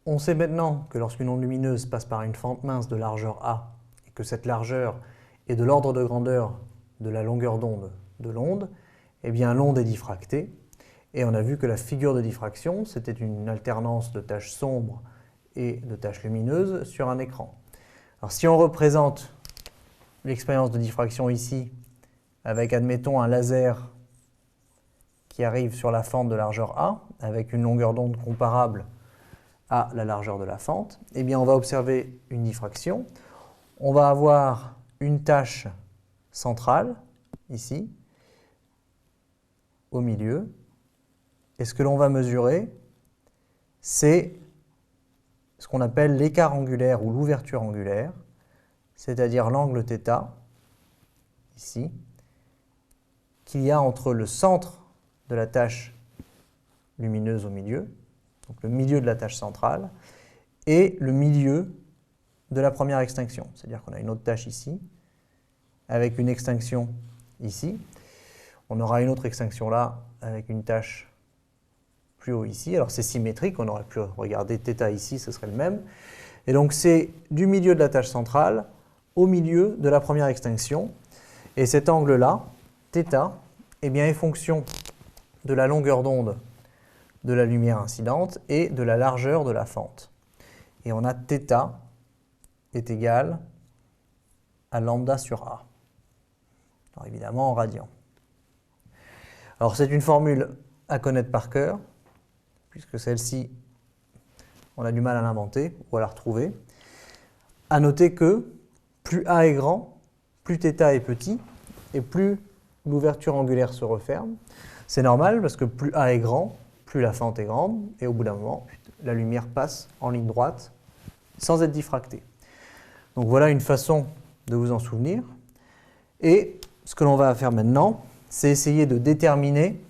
On sait maintenant que lorsqu'une onde lumineuse passe par une fente mince de largeur A et que cette largeur est de l'ordre de grandeur de la longueur d'onde de l'onde, eh bien l'onde est diffractée. Et on a vu que la figure de diffraction, c'était une alternance de taches sombres et de taches lumineuses sur un écran. Alors si on représente l'expérience de diffraction ici avec, admettons, un laser qui arrive sur la fente de largeur A avec une longueur d'onde comparable à la largeur de la fente, eh bien on va observer une diffraction. On va avoir une tache centrale, ici, au milieu. Et ce que l'on va mesurer, c'est ce qu'on appelle l'écart angulaire ou l'ouverture angulaire, c'est-à-dire l'angle θ, ici, qu'il y a entre le centre de la tache lumineuse au milieu, donc le milieu de la tache centrale, et le milieu de la première extinction. C'est-à-dire qu'on a une autre tache ici, avec une extinction ici. On aura une autre extinction là, avec une tache plus haut ici. Alors c'est symétrique, on aurait pu regarder θ ici, ce serait le même. Et donc c'est du milieu de la tache centrale au milieu de la première extinction. Et cet angle-là, θ, eh bien, est fonction de la longueur d'onde de la lumière incidente et de la largeur de la fente. Et on a θ est égal à lambda sur A. Alors évidemment en radians. Alors c'est une formule à connaître par cœur, puisque celle-ci, on a du mal à l'inventer ou à la retrouver. À noter que plus A est grand, plus θ est petit, et plus l'ouverture angulaire se referme. C'est normal, parce que plus A est grand, plus la fente est grande, et au bout d'un moment, la lumière passe en ligne droite, sans être diffractée. Donc voilà une façon de vous en souvenir. Et ce que l'on va faire maintenant, c'est essayer de déterminer,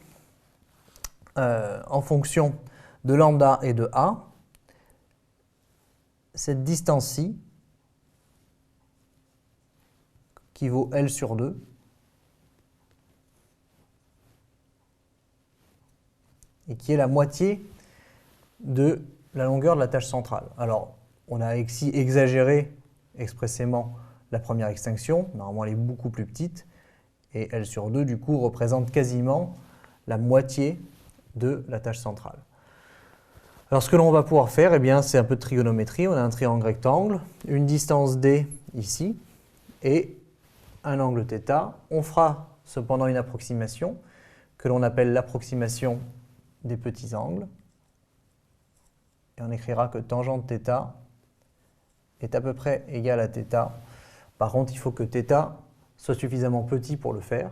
en fonction de lambda et de A, cette distance-ci, qui vaut L sur 2, et qui est la moitié de la longueur de la tache centrale. Alors, on a ici exagéré expressément la première extinction, normalement elle est beaucoup plus petite, et L sur 2, du coup, représente quasiment la moitié de la tache centrale. Alors, ce que l'on va pouvoir faire, eh bien, c'est un peu de trigonométrie. On a un triangle rectangle, une distance D ici, et un angle θ. On fera cependant une approximation que l'on appelle l'approximation des petits angles. Et on écrira que tangente θ est à peu près égale à θ. Par contre, il faut que θ soit suffisamment petit pour le faire.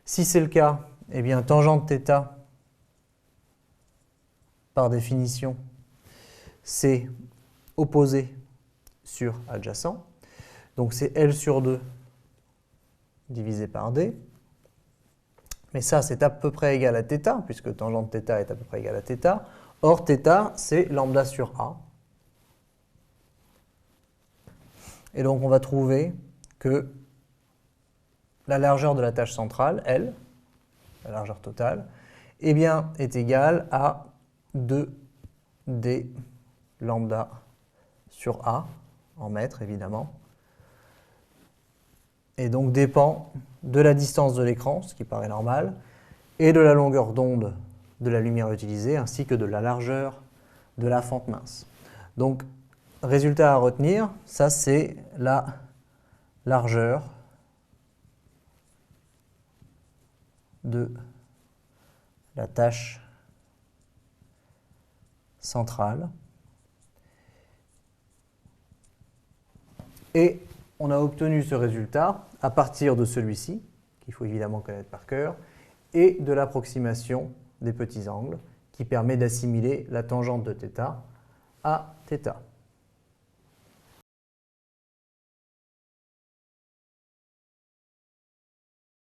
Si c'est le cas, eh bien, tangente θ, par définition, c'est opposé sur adjacent. Donc c'est L sur 2 divisé par D. Mais ça, c'est à peu près égal à θ, puisque tangente θ est à peu près égal à θ. Or, θ, c'est lambda sur A. Et donc, on va trouver que la largeur de la tache centrale, L, la largeur totale, eh bien, est égale à 2D lambda sur A, en mètres évidemment, et donc dépend de la distance de l'écran, ce qui paraît normal, et de la longueur d'onde de la lumière utilisée, ainsi que de la largeur de la fente mince. Donc, résultat à retenir, ça c'est la largeur de la tache centrale. Et on a obtenu ce résultat à partir de celui-ci, qu'il faut évidemment connaître par cœur, et de l'approximation des petits angles, qui permet d'assimiler la tangente de θ à θ.